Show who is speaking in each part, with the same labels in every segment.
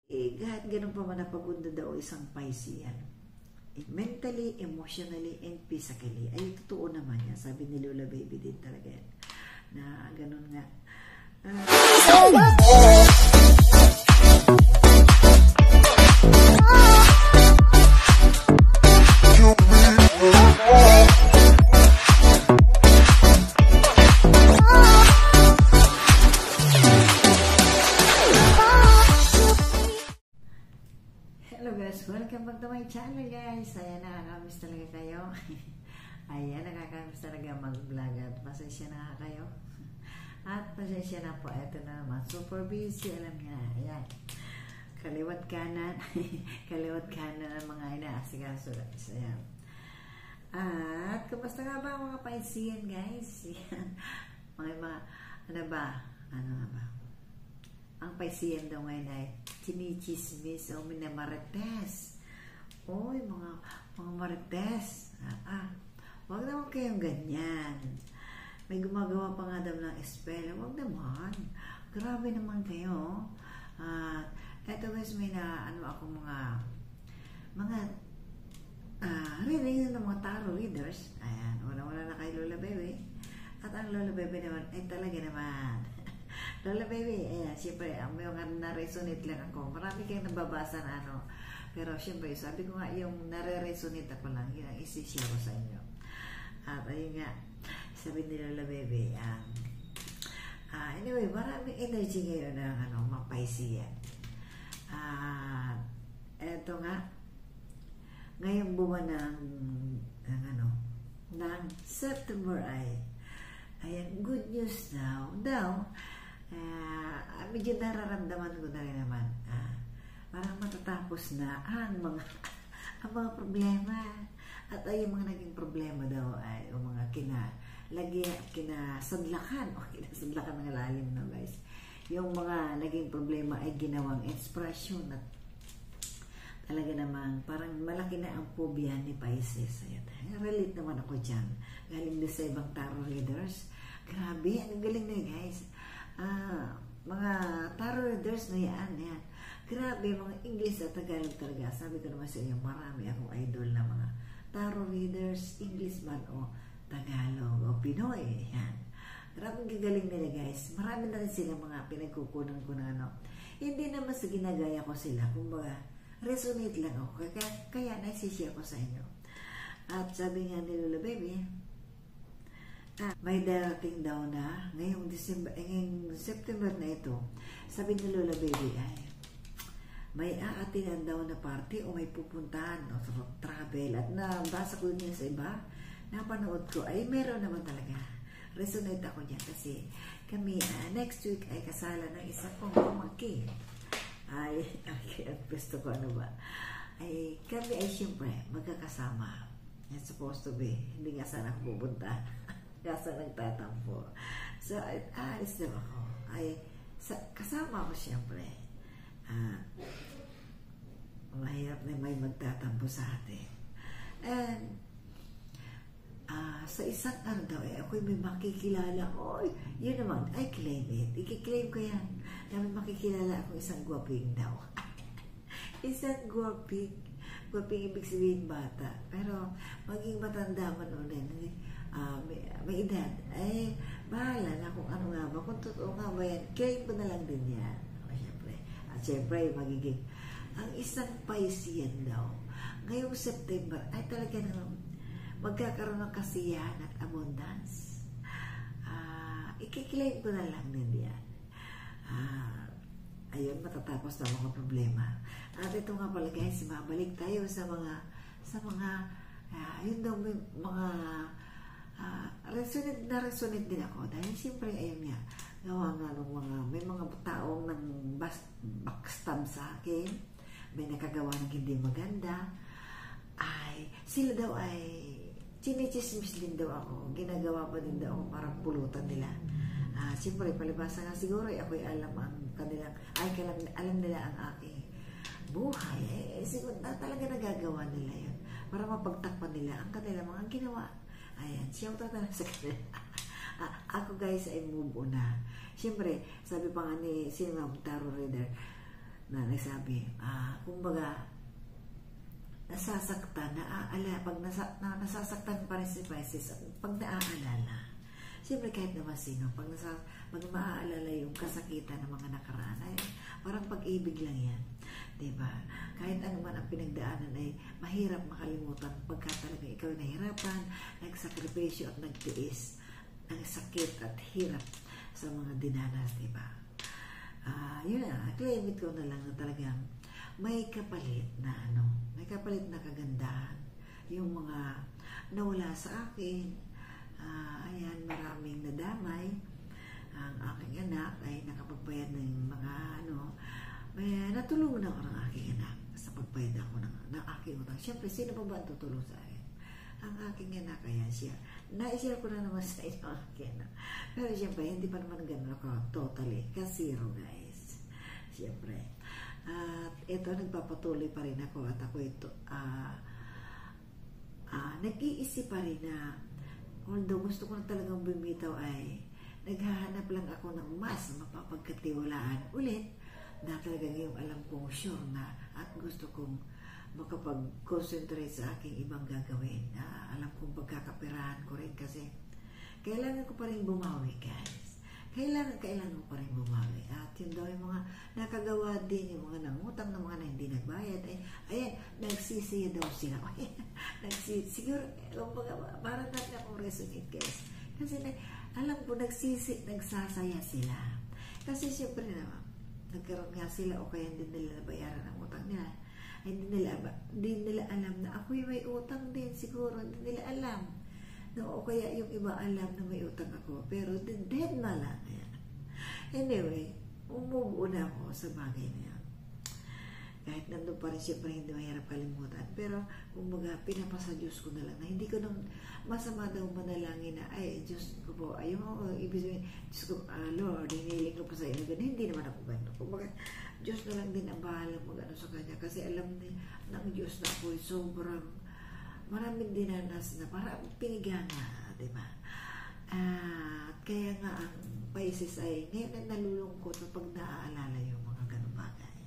Speaker 1: Kahit ganun pa man napagod na daw isang Piscean, mentally, emotionally, and physically, ay totoo naman yan. Sabi ni Lola Baby din talaga yan. Na ganun nga. Hello guys, welcome back to my channel guys. Ayan, nakakamiss talaga kayo. Ayan, nakakamiss talaga mag-vlog at pasensya na kayo. At pasensya na po, eto na naman, super busy, alam niya. Ayan, kaliwat kanan, kaliwat kanan ang mga inaasikaso guys. Ayan. At kumusta nga ba mga Piscean guys? Ayan, mga, ano ba? Ang Piscean daw ngayon ay chinichismis o minamarites. Oy, mga marites. Wag naman kayong ganyan. May gumagawa pa nga daw ng spell. Wag naman. Grabe naman kayo. Eto guys, may na ako mga reading ng mga tarot readers. Ayan, wala na kay Lola Baby. At ang Lola Baby naman ay talaga naman Lola Baby, ayan, siyempre, may mga na-resonate lang ako. Marami kayong nababasa na pero siyempre, sabi ko nga, yung nare-resonate ako lang, yun ang isi-share ko sa inyo. At ayun nga, sabi ni Lola Baby, anyway, maraming energy ngayon ng mga Piscean. Eto nga, ngayong buwan ng September ayan, good news daw, medyo nararamdaman ko na rin naman parang matatapos na ang mga problema. At ay yung mga naging problema daw ay yung mga kinasadlakan ng lalim na guys. Yung mga naging problema ay ginawang inspirasyon at talaga naman parang malaki na ang phobia ni Pisces. Ayan, relate naman ako dyan. Galing din sa ibang tarot readers. Grabe, ang galing na guys. Mga tarot readers na yan. Grabe, mga English at Tagalog talaga. Sabi ko naman sa inyo, marami akong idol na mga tarot readers, English man o Tagalog o Pinoy. Yan. Grabe ang gagaling nila guys. Marami na rin sila mga pinagkukunan ko na Hindi naman sa ginagaya ko sila. Kumbaga, resonate lang ako. Kaya naisishare ko sa inyo. At sabi nga ni Lola Baby, may darating daw na ngayong September na ito. Sabi ni Lola Baby may aatinan daw na party o may pupuntahan o travel. At nabasa ko niya sa iba, napanood ko, ay meron naman talaga. Resonate ako niya kasi kami next week ay kasalan ng isa kong pamangkin. Ang gusto ko ay kami ay siyempre magkakasama. It's supposed to be. Hindi nga sana ako pupunta. Kasi nagtatampo. So, alis na ako. Kasama ko siyempre. Mahirap na may magtatampo sa atin. And, sa isang daw, ako'y may makikilala. Oy, yun naman, I claim it. I-claim ko yan. Na may makikilala ako isang guwaping daw. Isang guwaping. Guwaping ibig sabihin bata. Pero, maging matanda man ulit. May edad, ay bahala na kung ano nga ba, kung totoo nga ba yan, claim ko na lang din yan. At syempre, magiging ang isang Piscean daw ngayong September ay talaga naman magkakaroon ng kasiyahan at abundance. Ikiklaim ko na lang din yan. Ayun, matatapos na mga problema. At ito nga pala guys, mabalik tayo sa mga yun daw mga resonate din ako dahil siyempre ayun nga gawa nga may mga taong nang backstab sa akin, may nakagawa ng hindi maganda, ay sila daw ay chinichismis din daw ako, ginagawa pa din daw ako parang pulutan nila. Siyempre palibasa nga siguro ako'y alam ang kanilang, alam nila ang aking buhay, siguro na talaga nagagawa nila yun para mapagtakpan nila ang kanilang mga ginawa. Ayan, shout out na sa kanila. Ako guys ay move on na. Siyempre, sabi pa nga ni Tarot Reader, na nagsabi, kumbaga, nasasaktan, nasasaktan pa rin si Pisces pag naaalala. Siyempre kahit naman sino, pag maaalala yung kasakitan ng mga nakaraan, ay parang pag-ibig lang yan. Diba? Kahit ano man ang pinagdaanan ay mahirap makalimutan pagka talaga ikaw nahirapan, nagsakripisyo at nagtiis ng sakit at hirap sa mga dinanas, diba? Yun na, claim it ko na lang na talagang may kapalit na may kapalit na kagandahan. Yung mga nawala sa akin, ayan, maraming nadamay. Ang aking anak ay nakapagbayad ng mga may natulungan ako ng aking anak sa pagbayad ako ng aking utang. Siyempre, sino pa ba ang tutulong sa akin? Ang aking anak, ayan siya. Na-share ko na naman sa inyo ang aking anak. Pero siyempre, hindi pa naman ganun ako totally. Kasiro, guys. Siyempre. At ito, nagpapatuloy pa rin ako at ako ito, nag-iisip pa rin na although gusto ko na talagang bumitaw ay naghahanap lang ako ng mas mapapagkatiwalaan ulit na talagang yung alam kong sure na at gusto kong makapag-concentrate sa aking ibang gagawin. Alam kong pagkakapirahan ko rin kasi kailangan ko pa rin bumawi, guys. Kailangan ko pa rin bumawi. At yun daw yung mga nakagawa din, yung mga nangutang ng mga na hindi nagbayad. Ayan, nagsisiya daw sila. Siguro, parang natin akong resonate, guys. Kasi alam ko, nagsasaya sila. Kasi siyempre naman, nagkaroon nga sila o kaya hindi nila nabayaran ang utang nila. Hindi nila alam na ako'y may utang din. Siguro, hindi nila alam. No, o kaya yung iba alam na may utang ako, pero dead na lang. Anyway, umubuo na ako sa bagay na yan. Kahit nandun pa rin siyempre hindi mahirap kalimutan. Pero, kumbaga, pinapasa Diyos ko na lang na hindi ko nang masama daw manalangin na, ay, Diyos ko po, ayaw, ibig sabihin, Diyos ko, Lord, hinihiling ko pa sa iyo. Hindi naman ako gano'n. Kumbaga, Diyos na lang din ang bahala mag-ano sa Kanya. Kasi alam ng Diyos na ako'y sobrang maraming dinanas na parang pinigana, di ba? Kaya nga ang Pisces ay ngayon nalulungkot pag naaalala yung mga ganun bagay.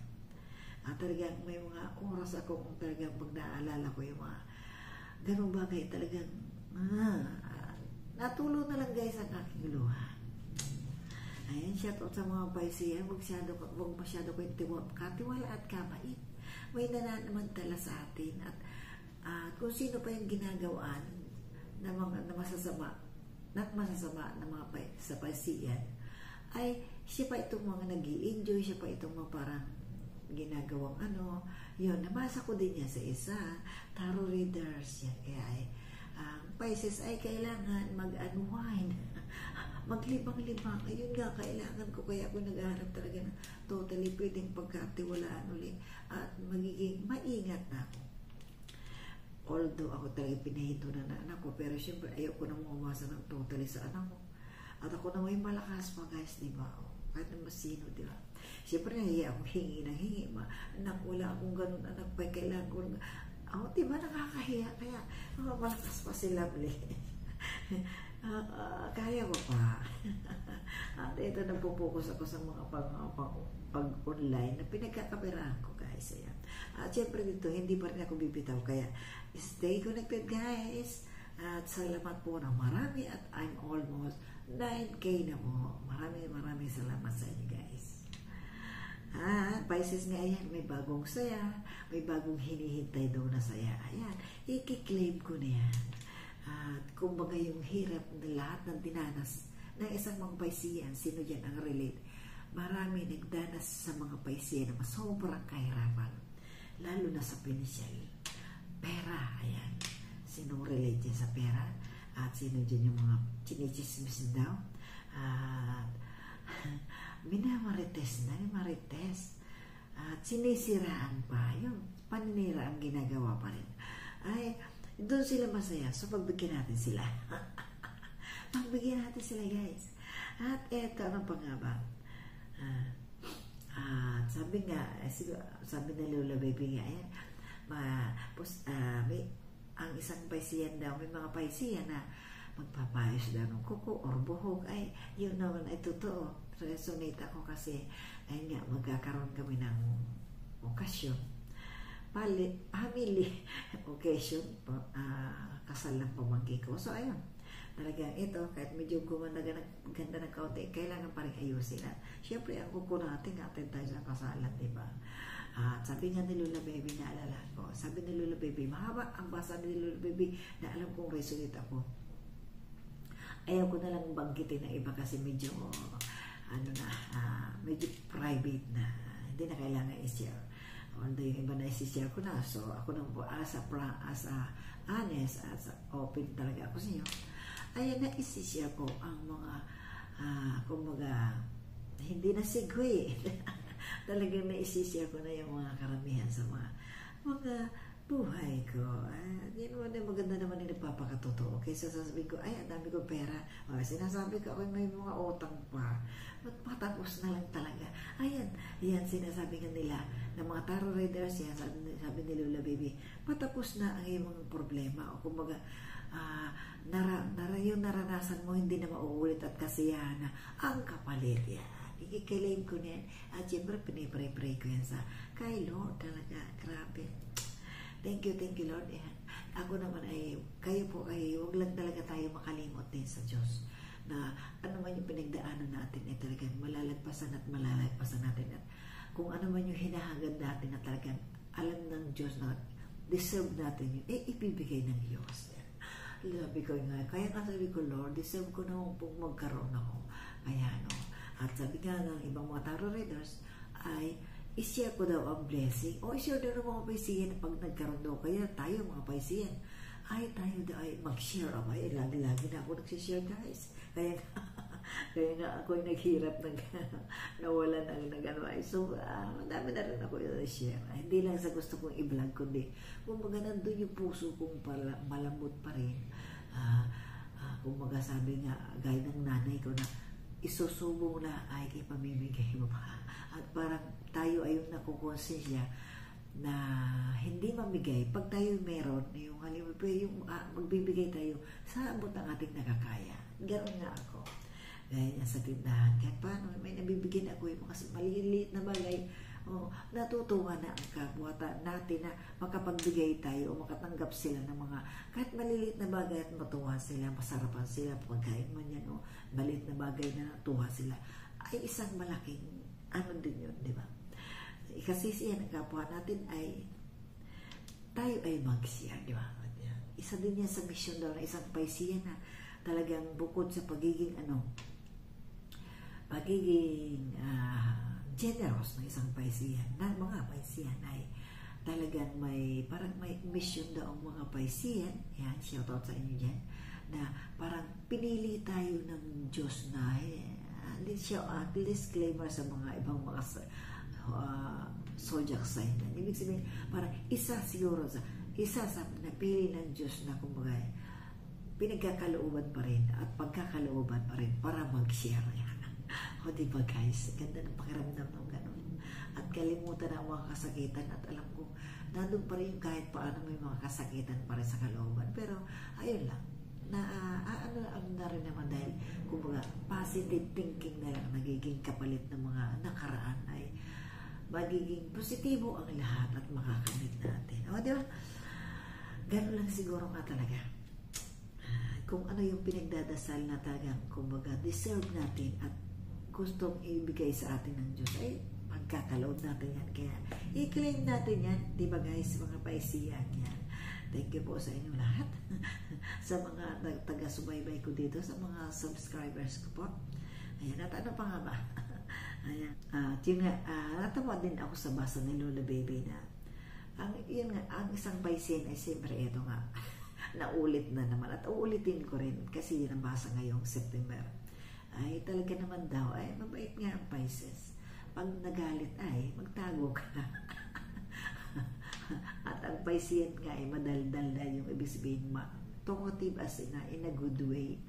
Speaker 1: Talagang may mga oras ako kung talagang pag naaalala ko yung mga ganun bagay, talagang natulo na lang, guys, ang aking luha. Ayan, shout out sa mga Pisces, huwag masyado kayong katiwala at kamait. May nananamantala sa atin at kung sino pa yung ginagawaan na masasama na mga sa Piscean, ay siya pa itong mga nag-i-enjoy, siya pa itong mga parang ginagawang yun, nabasa ko din niya sa isa, tarot readers yan, kaya ay Pisces ay kailangan mag-unwind, maglibang-libang. Ayun nga, kailangan ko, kaya ako naghahanap talaga ng totally pwedeng pagkatiwalaan ulit at magiging maingat na ako. Although ako talaga pinahinto na anak ko, pero syempre ayoko nang umasa ng totally sa anak ko. At ako na may malakas pa, guys, di ba? Kahit naman sino, di ba? Syempre nahiya akong hingi ng hingi. Anak, wala akong ganun, anak pa, kailangan ko. Di ba nakakahiya? Kaya malakas pa si Lovely. Kaya ko pa. At ito, nagpo-focus ako sa mga pag-online na pinagkakapirahan ko, guys. Ayan. At syempre dito, hindi pa rin ako bibitaw. Kaya, stay connected, guys. At salamat po ng marami. At I'm almost 9K na po. Maraming salamat sa inyo, guys. Pisces nga, ayan, may bagong saya. May bagong hinihintay daw na saya. Ayan, i-claim ko na yan. At kumbaga yung hirap na lahat ng dinanas ng isang mga Piscean, sino dyan ang relate? Marami nagdanas sa mga Piscean na sobrang kahirapan. Lalo na sa pinansyal. Pera, ayan. Sino relate dyan sa pera? At sino dyan yung mga chinichismis daw? At minamarites na, at sinisiraan pa, yung paninira ang ginagawa pa rin. Ay, doon sila masaya, so pagbigyan natin sila. Pagbigyan natin sila, guys. At eto, ano pa nga ba? Sabi na Lola Baby nga, ayan, ang isang Piscean daw, may mga Piscean na magpapayos daw ng kuko or buhok. Ay, yun naman ay totoo. Resonate ako kasi, ayun nga, magkakaroon kami ng okasyon, family occasion, kasal ng pamangkin ko. So, ayun. Talagang ito, kahit medyo ganda ng kaunti, kailangan pa rin ayusin. At syempre, ang kuko natin tayo sa kasalan, di ba? At sabi nga ni Lola Baby, naalala ko, sabi ni Lola Baby, mahaba ang basa ni Lola Baby na alam kong resonate ako. Ayaw ko na lang banggitin ng iba kasi medyo, medyo private na. Hindi na kailangan i-share. Although yung iba na i-share ko na. So, ako nang po, as a honest, as a open talaga ako sa inyo. Ayan na isi-share ko ang mga kumbaga hindi na segue. Talagang na isi-share ko na yung mga karamihan sa mga buhay ko. Yan naman yung maganda naman yung nagpapakatotoo. Kaysa sasabihin ko, ay, ang dami ko pera. Sinasabi ko, may mga utang pa. At patapos na lang talaga. Ayan, yan sinasabi nga nila ng mga tarot readers, yan sabi ni Lola Baby, patapos na ang iyong mga problema. O kumbaga, yung naranasan mo hindi na mauulit at kasiyahan na ang kapalit yan. I-claim ko niyan. At siyempre, pinipray-pray ko yan kay Lord talaga. Grabe. Thank you Lord. Yan. Ako naman kayo po huwag lang talaga tayo makalimot din sa Diyos. Na ano man yung pinagdaanan natin, talagang malalagpasan natin. At kung ano man yung hinahangad natin na talagang alam ng Diyos na deserve natin yun, ibibigay ng Diyos. Sabi ko nga, kaya sabi ko, Lord, deserve ko na pong magkaroon ako. Kaya at sabi nga ng ibang mga tarot readers ay i-share ko daw ang blessing o i-share daw ng mga paisiyan pag nagkaroon daw. Kaya tayo mga paisiyan tayo daw ay mag-share. Lagi na ako nagsishare, guys. Kaya nga ako yung naghirap nawalan ng so madami na rin ako yung share. Hindi lang sa gusto kong i-vlog, kundi kumbaga nandun yung puso kong malambot pa rin. Kumbaga sabi nga gaya ng nanay ko na isusubo na ay ipamimigay mo pa. At parang tayo ay yung nakukonsensya na hindi mamigay pag tayo meron, yung halimbawa yung magbibigay tayo sa abot ng ating nakakaya. Ganoon nga ako. Gaya sa tindahan. Kahit paano, may nabibigyan ako yung mga maliliit na bagay. Natutuwa na ang kapwa natin na makapagbigay tayo o makatanggap sila ng mga kahit maliliit na bagay at matuwa sila, masarapan sila, pagkain man yan, maliit na bagay na natuwa sila, ay isang malaking din yun, di ba? Kasi siya ng kapwa natin ay tayo ay mag-share, di ba? Isa din yan sa mission daw na isang paisiyan na talagang bukod sa pagiging generous ng isang paisiyan, ng mga paisiyan ay talagang parang may mission daw ang mga paisiyan. Yan, shout out sa inyo dyan, na parang pinili tayo ng Diyos na disclaimer sa mga ibang mga zodiac sign. Ibig sabihin, parang isa sa napili ng Diyos na kumbaga pinagkakalooban pa rin at pagkakalooban pa rin para mag-share. O diba guys, ganda ng pakiramdam ng ganun. At kalimutan ang mga kasakitan at alam ko, nandun pa rin kahit paano may mga kasakitan pa rin sa kalooban. Pero ayun lang, na rin naman dahil kumbaga positive thinking na lang nagiging kapalit ng mga nakaraan ay magiging positibo ang lahat at makakamit natin. O diba? Ganun lang siguro nga talaga. Kung ano yung pinagdadasal na talagang kumbaga deserve natin at gustong ibigay sa atin ng Diyos ay pagkakalood natin yan. Kaya i-claim natin yan, di ba guys, mga paisiyan yan. Thank you po sa inyo lahat. Sa mga taga-subaybay ko dito, sa mga subscribers ko po. Ayan, at ano pa nga ba? Ayan, yun nga, natawa din ako sa basa ni Lola Baby na ang isang paisiyan ay siyempre ito nga, naulit na naman at uulitin ko rin kasi yun ang basa ngayong September. Ay talaga naman daw ay mabait nga ang Pisces. Pag nagalit ay magtago ka. At ang Piscean nga ay madaldal na yung ibig sabihin talkative as in a good way.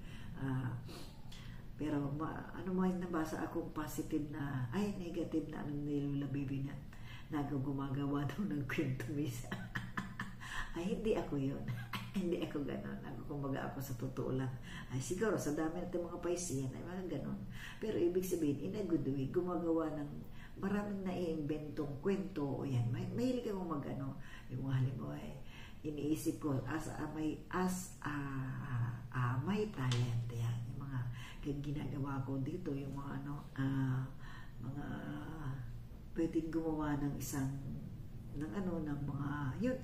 Speaker 1: Pero ano mo yung nabasa akong positive na ay negative na ni Lola Baby na gumagawa daw ng kwento misa. Ay hindi ako yun. Hindi ako ganon. Kumbaga ako sa totoo lang. Ay siguro sa dami natin mga Piscean ay mga ganon. Pero ibig sabihin, in a good way, gumagawa ng maraming naiimbentong kwento o yan. Mahilig ako yung mga halimbawa iniisip ko may talent yan. Yung mga ginagawa ko dito, yung mga mga pwedeng gumawa ng mga yun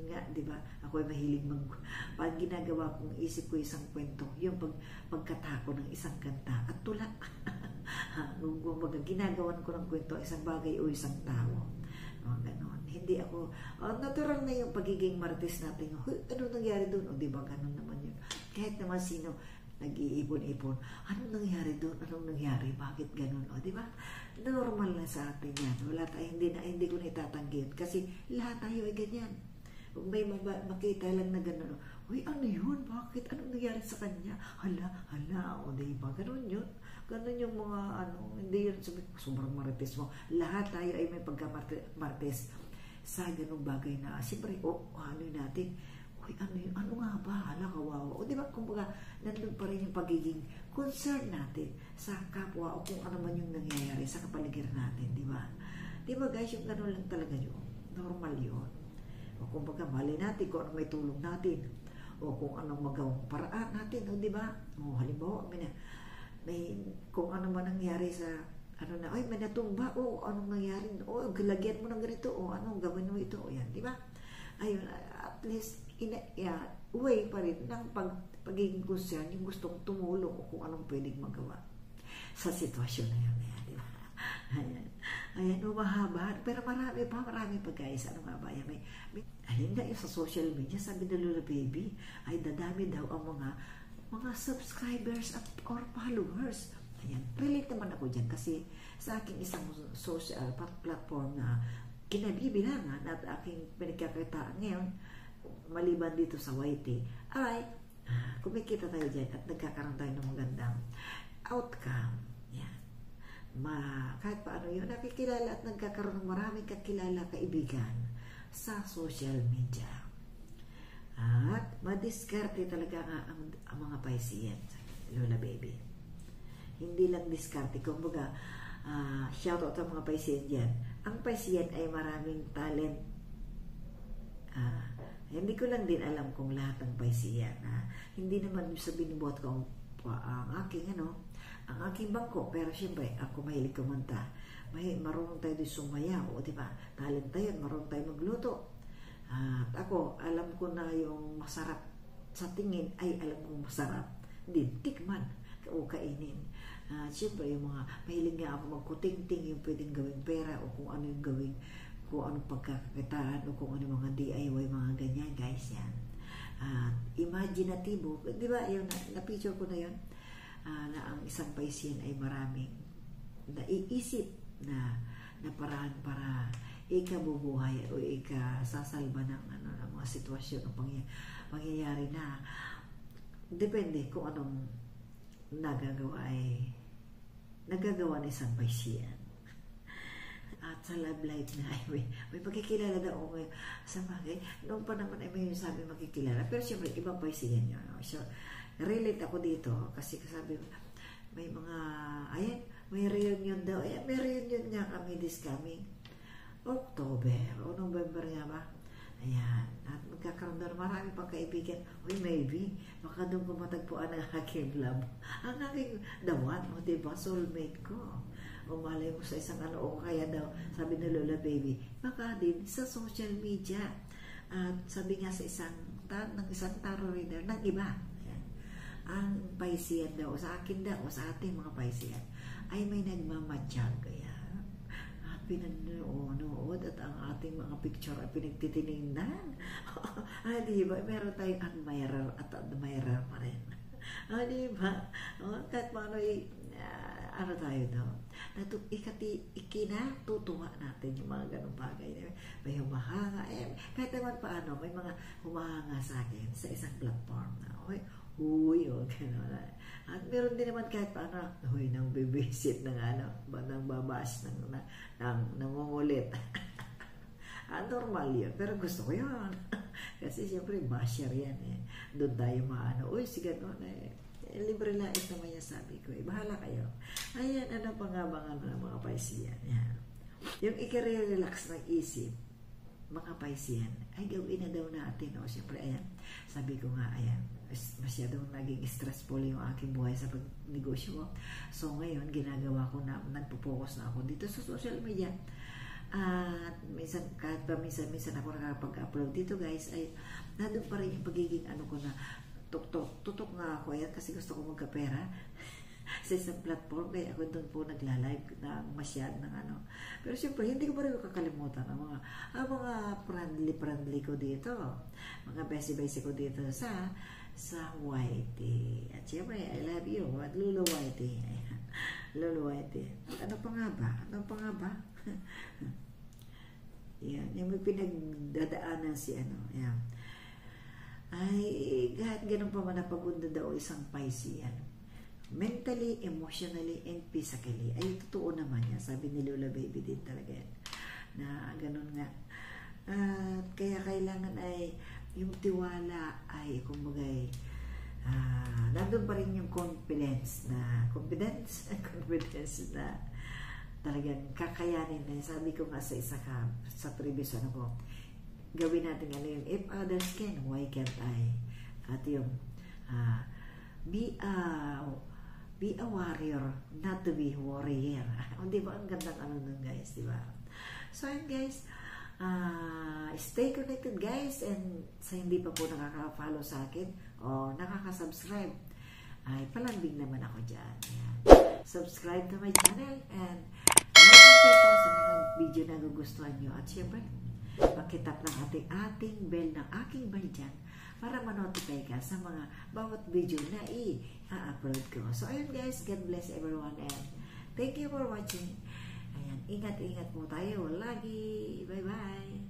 Speaker 1: nga, di ba? Ako ay mahilig pag ginagawa kong isip ko isang kwento, yung pagkatako ng isang kanta at tula. Ginagawan ko ng kwento isang bagay o isang tao. Ganon. Hindi ako, natural na yung pagiging marites natin. Ano nangyari doon? O di ba ganon naman yun? Kahit naman sino nag-iipon-ipon, anong nangyari doon? Anong nangyari? Bakit ganon? O di ba? Normal na sa atin yan. Wala tayo, hindi ko na itatanggi yun. Kasi lahat tayo ay ganyan. Kung may makita lang na gano'n, uy, ano yun? Bakit? Anong nangyari sa kanya? Hala, o diba? Ganun yun. Ganun yung mga, hindi yun sobrang marites mo. Lahat tayo ay may pagka-marites sa ganung bagay na, siyempre, natin, uy, ano yun? Ano nga ba? Hala, kawawa. O diba, kumbaga, nandun pa rin yung pagiging concern natin sa kapwa o kung ano man yung nangyayari sa kapaligiran natin, diba? Diba guys, yung gano'n lang talaga yun. Normal yun. O kung baga, mali natin kung ano may tulong natin o kung anong magawang paraan natin, o diba? O halimbawa, kung ano man nangyari sa may natumba, o anong nangyari, o lagyan mo ng ganito, o anong gawin mo ito, o yan, diba? Ayun, at least, way pa rin ng pagiging concern, yung gustong tumulong o kung anong pwedeng magawa sa sitwasyon na yan, diba? Ayan, mahaba. Pero marami pa guys. Ano nga ba? Ayun na yung sa social media, sabi na Lola Baby, ay dadami daw ang mga subscribers or followers. Ayan, relate naman ako dyan kasi sa aking isang social platform na kinabibilangan at aking pinagkakitaan ngayon, maliban dito sa YT, ay kumikita tayo dyan at nagkakaroon tayo ng magandang outcome. Kahit paano yun, nakikilala at nagkakaroon ng maraming kakilala, kaibigan sa social media. At madiskarte talaga ang mga Piscean, Lola Baby. Hindi lang diskarte, kumbaga, shoutout sa mga Piscean dyan. Ang Piscean ay maraming talent. Hindi ko lang din alam kung lahat ng Piscean. Hindi naman sa binubuhat ko ang aking bangko, pero siyempre ako mahilig kumanta, marunong tayo din sumayaw, o diba, talent tayo, marunong tayo magluto, at ako alam ko na yung masarap sa tingin ay alam kong masarap din tikman o kainin. Siyempre yung mga mahilig nga ako magkuting-ting yung pwedeng gawing pera o kung ano yung gawing kung anong pagkakakitaan o kung ano mga DIY, mga ganyan guys, yan. Imaginatibo, diba, yung na-picture ko na yun, na ang isang Piscean ay maraming naiisip na paraan para ikabubuhay o ikasasalba ng mga sitwasyon o pangyayari na depende kung anong nagagawa ng isang Piscean. At sa love life na may magkikilala daw ako ngayon. Sa bagay, noong pa naman ay may sabi magkikilala, pero siyempre ibang Piscean yun. So, relate ako dito kasi sabi may mga may reunion daw. May reunion nga kami this coming October o November nga ba? Ayan, at magkakaroon na marami pang kaibigan. Maybe baka doon ko matagpuan ang aking love, ang aking dawan, o diba, soulmate ko. O malay mo sa isang o kaya daw sabi ni Lola Baby, baka din sa social media. At sabi nga sa isang tarot reader ng iba, ang Piscean daw, sa akin daw, sa ating mga Piscean, ay may nagmamatsyag. At pinanood at ang ating mga picture ay pinagtitinignan. Diba? Meron tayong admirer at admirer pa rin. Diba? Kahit paano tayo daw. Ikinatutuwa natin yung mga ganong bagay. May humahanga. Kahit naman paano, may mga humahanga sa akin sa isang platform na, gano'n. At meron din naman kahit paano, nang bibisit ng nang babas, nang nangungulit. Normal yun. Pero gusto ko yun. Kasi siyempre, basher yan Doon tayo si gano'n libre na ito naman yung sabi ko. Bahala kayo. Ayan, pangabangan ng mga Piscean. Yan. Yung i-relax ng isip, mga Piscean, ay gawin na daw natin. O, siyempre, ayan, sabi ko nga, ayan, masyadong naging stressful yung aking buhay sa pagnegosyo ko. So, ngayon, ginagawa ko na, nagpo-focus na ako dito sa social media. At minsan, kahit pa minsan ako nakapag-upload dito, guys, ay nandun pa rin yung pagiging ano ko na tutok nga ako. Ayan, kasi gusto ko magkapera sa isang platform, kaya ako doon po nagla-live na masyad ng ano. Pero siyempre, hindi ko pa rin kakalimutan ang mga friendly ko dito, mga besi ko dito sa YT. At siyempre, I love you, at Lulu YT. Lulu YT. Ano pa nga ba? Yan, yung may pinagdadaanan si ano, yan. Ay, kahit ganun pa man napagunda daw isang Piscean, mentally, emotionally, and physically. Ay, totoo naman yan. Sabi ni Lola Baby din talaga yan. Na ganun nga. Kaya kailangan ay yung tiwala ay kumbagay nandun pa rin yung confidence na talagang kakayanin na. Sabi ko nga sa previous ano ko, gawin natin ano yung if others can, why can't I? At yung be a warrior, not to be warrior. Di ba? Ang gandang ano nun, guys, di ba? So, yun, guys, stay connected, guys, and sa hindi pa po nakaka-follow sa akin o nakaka-subscribe, ay palambing naman ako dyan. Ayan. Subscribe to my channel and like po sa mga video na gugustuhan nyo. At syempre, pakitap ng ating bell ng aking bell dyan para ma-notify ka sa mga bawat video na i-upload ko. So, ayun guys, God bless everyone and thank you for watching. Ayan, ingat-ingat po tayo lagi. Bye-bye!